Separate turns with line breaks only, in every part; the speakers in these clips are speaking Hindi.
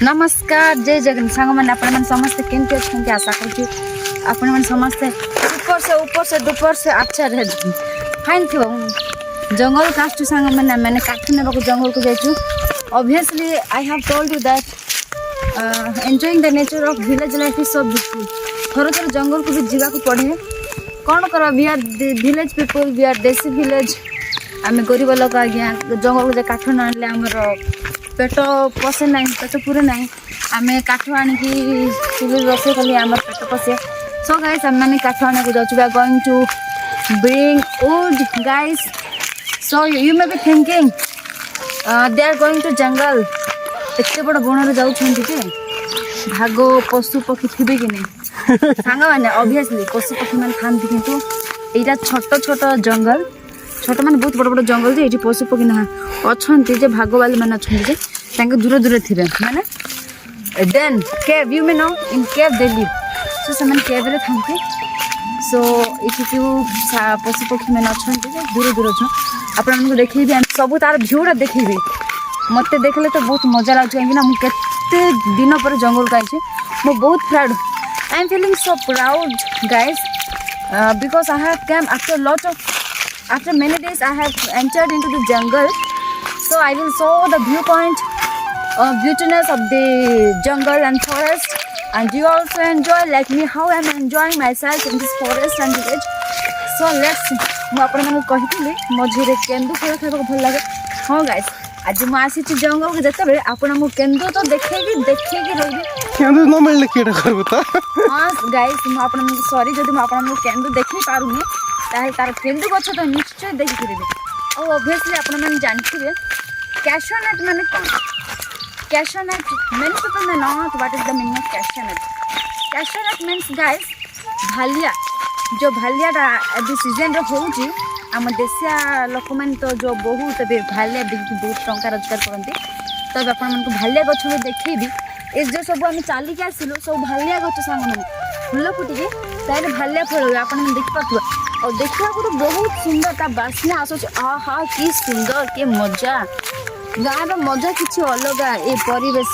नमस्कार जय जगन सांग मैंने अपन समस्ते केमती अच्छे आशा कर अपन समस्ते ऊपर से दोपहर से अच्छा रहे फाइन थी जंगल कास्ट सांग मैंने मैंने काठ ने जंगल को जाइए obviously I have told you that enjoying the nature of village life is so beautiful थोड़ा थोड़ा जंगल को भी जीवा को पड़े कौन कर we are village people we are desi village आम गरीब लोक आज्ञा जंगल को काठ न आने आमर पेट पशे ना पेट पूरे ना आम काठ आणिकी चुली रोसे कले आम पेट पशे सो गाइस आम मैंने काठ आने को जाऊँ we are going to bring wood guys so you may be thinking they are going to jungle एत बड़ बण जाऊँ भाग पशु पक्षी थे कि नहीं सांग मैंने ऑब्वियसली पशु पक्षी मैंने खाती किंतु यहाँ छोट छोट जंगल छोट मान बहुत बड़ बड़ जंगल जे ये पशु पक्षी ना अच्छा भागवाली मैंने अच्छा दूर दूर थे मैंने then cave you may know in cave they live so say cave रे था सो ये पशु पक्षी मैंने अच्छा दूर दूर अच्छे आपण देखी सब तार भ्यूटा देखी मत देखले तो बहुत मजा लगे कहीं मुझे दिन पर जंगल का मु बहुत proud I am feeling so proud guys because I have come after lot of after many days I have entered into the jungle so I will show the viewpoint beautiness of the jungle and forest and you also enjoy like me how I am enjoying myself in this forest and village so let's मु आपण मन कहितली मझिरे केंदु फल खाइबा भल लागे हां गाइस आज मु आसी छि जंगल के जते बेले आपण मु केंदु तो देखेगी रहबी
केंदु न मिलले केडा करबो त
हां गाइस मु आपण मन सॉरी जदि मु आपण मु केंदु देखि पारुनी ताहे तार केंदु गछ तो निश्चय देखि करबे और ऑब्वियसली आपण मन जानथिबे कैशू नट माने कोन cashew nut many people may not what is the meaning of cashew nut means guys भालिया जो भालियाटा अभी सीजन रे होउची आम देशिया लोक मान तो जो बहुत भालिया बिक बहुत टंका रोजगार करती तब आपण मन को भालिया गछ में देखिबी ए जो सब आम चलिक आसिलु सब भालिया गछ सांग मन फूल फुटिकी तारे भालिया फल आपण मन देख पाथुआ और देखा को बहुत सुंदर ता बास्ना आसुच आहा की सुंदर के मजा गाँव मजा किसी अलग ए परिवेश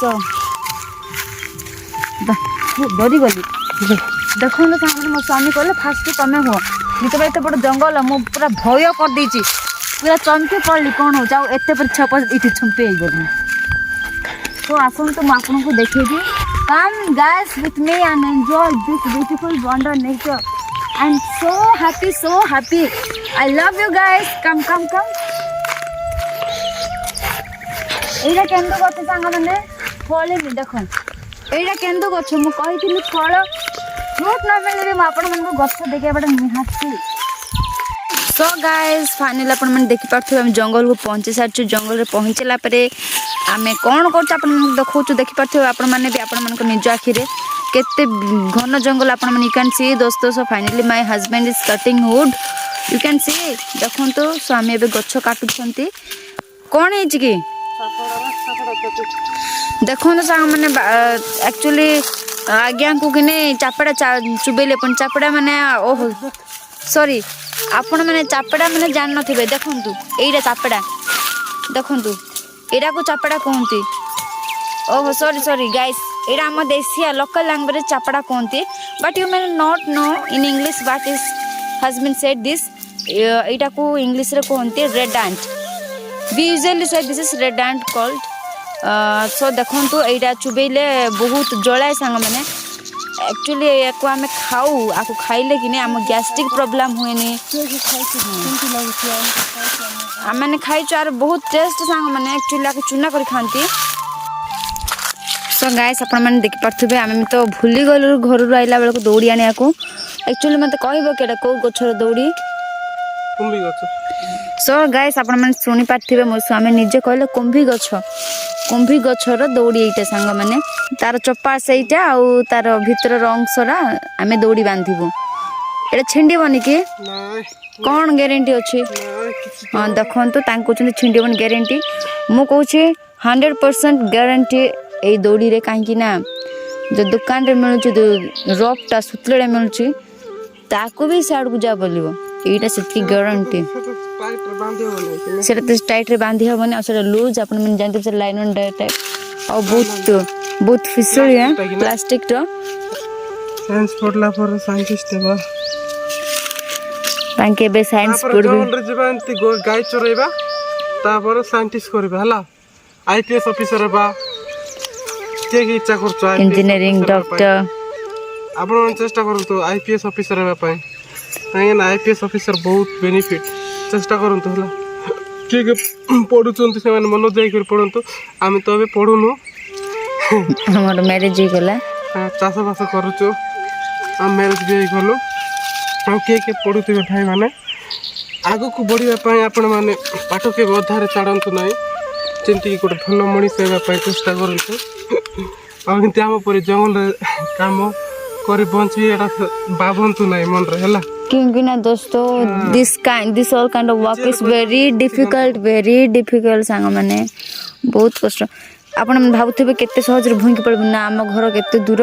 डरी गली देखो ना सामने मो स्वामी कहले फास्ट तमें हो नित एत बड़ जंगल मु पूरा भय कर देछि पूरा चमकी पड़ली कौन हो जाओ एत पर छप इति छुपे गली तो आसन तो मु आपन को देखेबी come guys with me and enjoy this beautiful wonder nature I am so happy I love you guys come एटा केंदु गछ सांग माने फले नि देखो एटा केंदु गछ मु कहिथिलि फल फ्रूट ना मिले भी आपण मन को गछ देखे बड़ा निहाती सो गाइस फाइनल आपण मन देखि पाथु हम जंगल को पहुंचे सारछु जंगल रे पहुंचला परे आमे कोन करछ आपण मन देखौछु देखि पाथु आपण माने भी आपण मन को निज आखि रे केते घन जंगल आपण मन यू कैन सी दोस्तों so finally my husband is cutting would you can see देखो तो स्वामी एबे गछ काटुछंती कोन हे कि देखो तो सांग माने एक्चुअली आज्ञा को किने चापड़ा चुबेले पण चापड़ा माने ओहो सॉरी आपण माने चापड़ा माने जान नथिबे देखंतु एइरा चापड़ा देखंतु एरा को चापड़ा कहंती ओहो सॉरी गाइस एरा हम देसिया लोकल लैंग्वेज चापड़ा कहंती but you may not know in English what is has been said this एटा को इंग्लिश रे कहंती red ant we usually say this is red ant called so देखो तो यहाँ चुबेले बहुत जलाए सांग मैंने एक्चुअली या आम खाऊ आपको खाइले कि आम गैस्ट्रिक प्रॉब्लम हुए आम मैंने खाइचु आर बहुत टेस्ट सांग मैंने एक्चुअली आपको चूना कर खाती सो गाइस आपण मैंने देखी पार्थे आम तो भूली गलु घर आइला बेलू दौड़ी आने एक्चुअली मत कह कौ गचर दौड़ी सो गाइस आपण मैंने शुणी पार्थे मो स्वामी निजे कहले कुंभी गछर दौड़ी एटा सांग माने तार चप्पा सेटा आउ तार भीतर अंशरा आमे दौड़ी बांधिबो एटा छिंडीबनी के कौन गारंटी अच्छी हाँ देखो तांको छिंडीबनी गारंटी मु कहूँ 100% गारंटी ए दौड़ी रे कहीं ना जो दुकान रे मिलुची रफटा सुतलेटा मिलुची ताको भी साइड को जा बोलिबो एटा सेति गारंटी सेटा तो टाइट रे बांधी हबनी और सेटा लूज अपन मन जानते लाइनन टाइप ଆଉ ବହୁତ ଫିସୁଳି ପ୍ଲାଷ୍ଟିକର
ସାଇନ୍ସ ପଢିଲା ପରେ ସାଇଣ୍ଟିଷ୍ଟ ହେବା
ତାଙ୍କେ ଏବେ ସାଇନ୍ସ
ତାପରେ
ପଢିବେ
ଜଙ୍ଗଲରେ ଯିବା ଏମିତି ଗାଈ ଚରେଇବା ତାପରେ ସାଇଣ୍ଟିଷ୍ଟ କରିବା ହେଲା IPS ଅଫିସର ହେବା କିଏ କି ଇଚ୍ଛା କରୁଛ
ଇଞ୍ଜିନିୟରିଂ ଡକ୍ଟର
ଆପଣମାନେ ଚେଷ୍ଟା କରନ୍ତୁ IPS ଅଫିସର ହେବା ପାଇଁ କାହିଁକିନା IPS ଅଫିସର ବହୁତ ବେନିଫିଟ୍ ଚେଷ୍ଟା କରନ୍ତୁ ହେଲା କିଏ କିଏ ପଢ଼ୁଛନ୍ତି ସେମାନେ ମନ ଯାଇକରି ପଢ଼ନ୍ତୁ ଆମେ ତ ଏବେ ପଢ଼ୁନୁ
ଆମର ମ୍ୟାରେଜ ହେଇଗଲା
ଚାଷବାସ କରୁଛୁ ଆମେ ମ୍ୟାରେଜ୍ ବି ହେଇଗଲୁ ଆଉ କିଏ କିଏ ପଢ଼ୁଥିବେ ଭାଇମାନେ ଆଗକୁ ବଢ଼ିବା ପାଇଁ ଆପଣମାନେ ପାଠ କେବେ ଅଧାରେ ଛାଡ଼ନ୍ତୁ ନାହିଁ ଯେମିତିକି ଗୋଟେ ଭଲ ମଣିଷ ହେବା ପାଇଁ ଚେଷ୍ଟା କରନ୍ତୁ ଆଉ ଏମିତି ଆମ ପରି ଜଙ୍ଗଲରେ କାମ କରି ବଞ୍ଚି ଏଇଟା ଭାବନ୍ତୁ ନାହିଁ ମନରେ ହେଲା
क्योंकि ना दोस्तों this all kind of work is very difficult सांग माने बहुत कष्ट आपण भाबुथिबे केते सहज रे भूंकी पड़बे ना आम घर केते दूर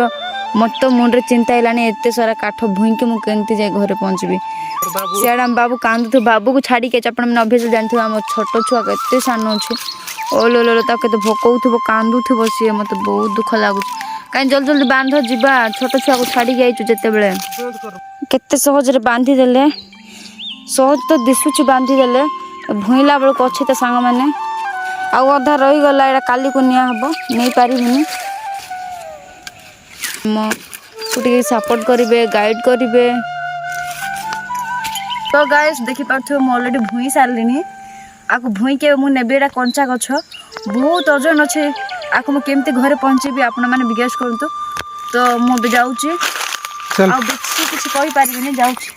मत तो मुंडरे चिंता हेलानी एते सारा काठ भूंकी मु केंती जाय घरे पहुंचबी सियाड़ा बाबू कांदु बाबू को छाड़ी के आपण मन अभ्यास जानथु हम छोट छुआ केते सानो अछि ओलो लो ता केते भोकौथबो कांदुथबो सिए मते बहुत दुख लागु काई जल्दी जल्दी बांध जिबा छोट छुआ को छाड़ी जाइछु जते बेले केते सहज रे बांधी देले सहज तो दिसुची बांधी देले भुइला बेल को अछि त सांग माने आ अधा रही गला एटा काली को निया हबो नै पारिबिनी मो कुटी सपोर्ट करिवे गाइड करिवे तो गाइस देखि पाथो मो ऑलरेडी भुई सारलिनी आको भुई के मु नेबेरा कंचा गछ बहुत ओजन अछि आको मु केमते घरे पहुंचीबी आपण माने विगेस करंतु तो मु भी जाउची
चल
आ बेसी किछ कहि पारिबिनी जाउची